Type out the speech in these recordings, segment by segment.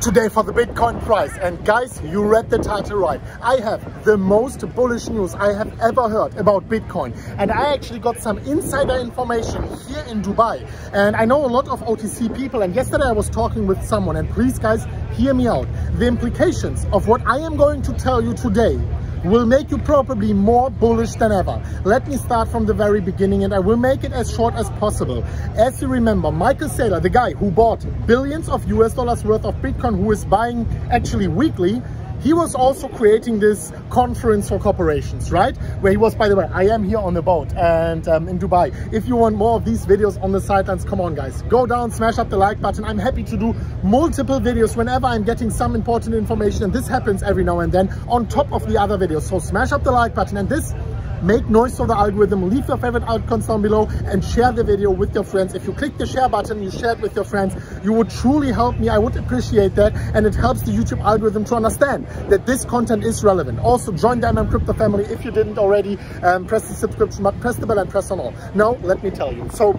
today for the Bitcoin price. And guys, you read the title right. I have the most bullish news I have ever heard about Bitcoin. And I actually got some insider information here in Dubai. And I know a lot of OTC people. And yesterday I was talking with someone. And please guys, hear me out. The implications of what I am going to tell you today will make you probably more bullish than ever. Let me start from the very beginning, and I will make it as short as possible. As you remember, Michael Saylor, the guy who bought billions of US dollars worth of Bitcoin, who is buying actually weekly, he was also creating this conference for corporations, right? Where he was, by the way, I am here on the boat and in Dubai. If you want more of these videos on the sidelines, come on guys, go down, smash up the like button. I'm happy to do multiple videos whenever I'm getting some important information, and this happens every now and then on top of the other videos. So smash up the like button, and this make noise for the algorithm. Leave your favorite altcoins down below and share the video with your friends. If you click the share button, you share it with your friends, you would truly help me. I would appreciate that, and it helps the YouTube algorithm to understand that this content is relevant. Also join the MMCrypto family if you didn't already. Press the subscription button, press the bell, and press on all. Now let me tell you. So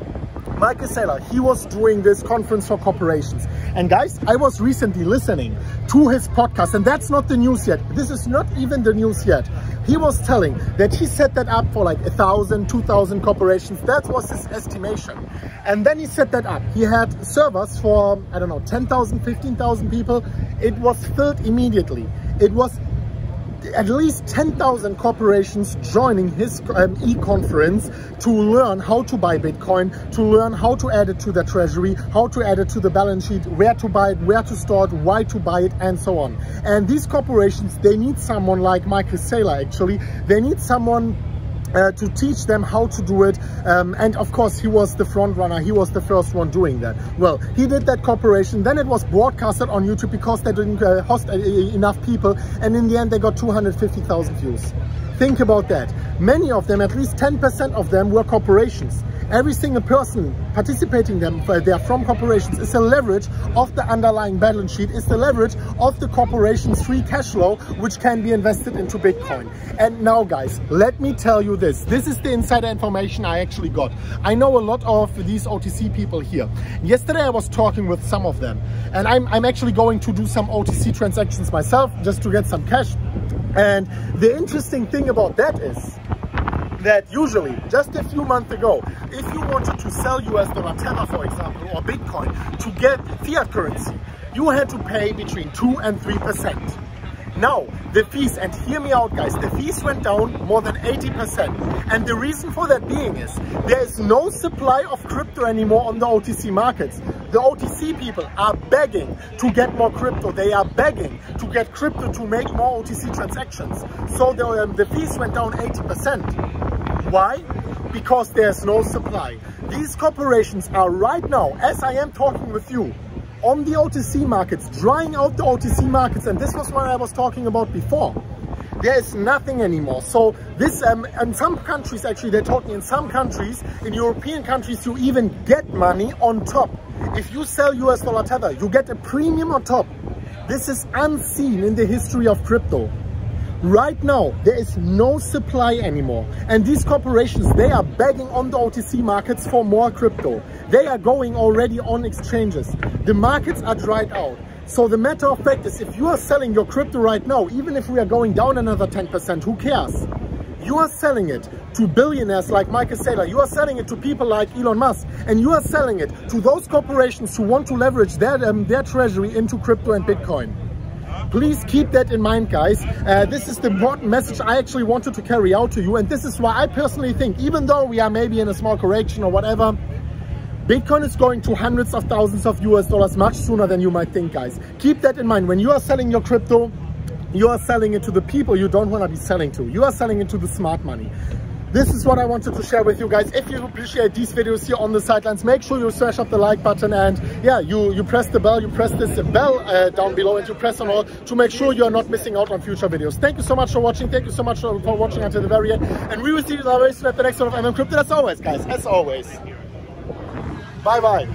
Michael Saylor, he was doing this conference for corporations. And guys, I was recently listening to his podcast, and that's not the news yet. This is not even the news yet. He was telling that he set that up for like 1,000, 2,000 corporations. That was his estimation. And then he set that up. He had servers for, I don't know, 10,000, 15,000 people. It was filled immediately. It was at least 10,000 corporations joining his e-conference to learn how to buy Bitcoin, to learn how to add it to their treasury, how to add it to the balance sheet, where to buy it, where to store it, why to buy it, and so on. And these corporations, they need someone like Michael Saylor actually. They need someone to teach them how to do it, and of course he was the front runner. He was the first one doing that. Well, he did that corporation, then it was broadcasted on YouTube because they didn't host enough people, and in the end they got 250,000 views. Think about that. Many of them, at least 10% of them, were corporations. Every single person participating them, they are from corporations, is a leverage of the underlying balance sheet, is the leverage of the corporation's free cash flow, which can be invested into Bitcoin. And now guys, let me tell you this. This is the insider information I actually got. I know a lot of these OTC people here. Yesterday I was talking with some of them, and I'm actually going to do some OTC transactions myself just to get some cash. And the interesting thing about that is that usually, just a few months ago, if you wanted to sell US dollar Tether, for example, or Bitcoin to get fiat currency, you had to pay between 2 and 3%. Now, the fees, and hear me out guys, the fees went down more than 80%. And the reason for that being is, there is no supply of crypto anymore on the OTC markets. The OTC people are begging to get more crypto. They are begging to get crypto to make more OTC transactions. So the fees went down 80%. Why? Because there's no supply. These corporations are right now, as I am talking with you, on the OTC markets, drying out the OTC markets, and this was what I was talking about before. There is nothing anymore. So this, in some countries, actually, they told me in some countries, in European countries, you even get money on top. If you sell US dollar Tether, you get a premium on top. This is unseen in the history of crypto. Right now, there is no supply anymore. And these corporations, they are begging on the OTC markets for more crypto. They are going already on exchanges. The markets are dried out. So the matter of fact is, if you are selling your crypto right now, even if we are going down another 10%, who cares? You are selling it to billionaires like Michael Saylor. You are selling it to people like Elon Musk. And you are selling it to those corporations who want to leverage their treasury into crypto and Bitcoin. Please keep that in mind, guys. This is the important message I actually wanted to carry out to you. And this is why I personally think, even though we are maybe in a small correction or whatever, Bitcoin is going to hundreds of thousands of US dollars much sooner than you might think, guys. Keep that in mind. When you are selling your crypto, you are selling it to the people you don't want to be selling to. You are selling it to the smart money. This is what I wanted to share with you guys. If you appreciate these videos here on the sidelines, make sure you smash up the like button, and yeah, you press the bell, you press this bell down below, and you press on all to make sure you are not missing out on future videos. Thank you so much for watching. Thank you so much for watching until the very end. And we will see you very soon at the next one of MMCrypto. As always, guys, as always. Bye-bye.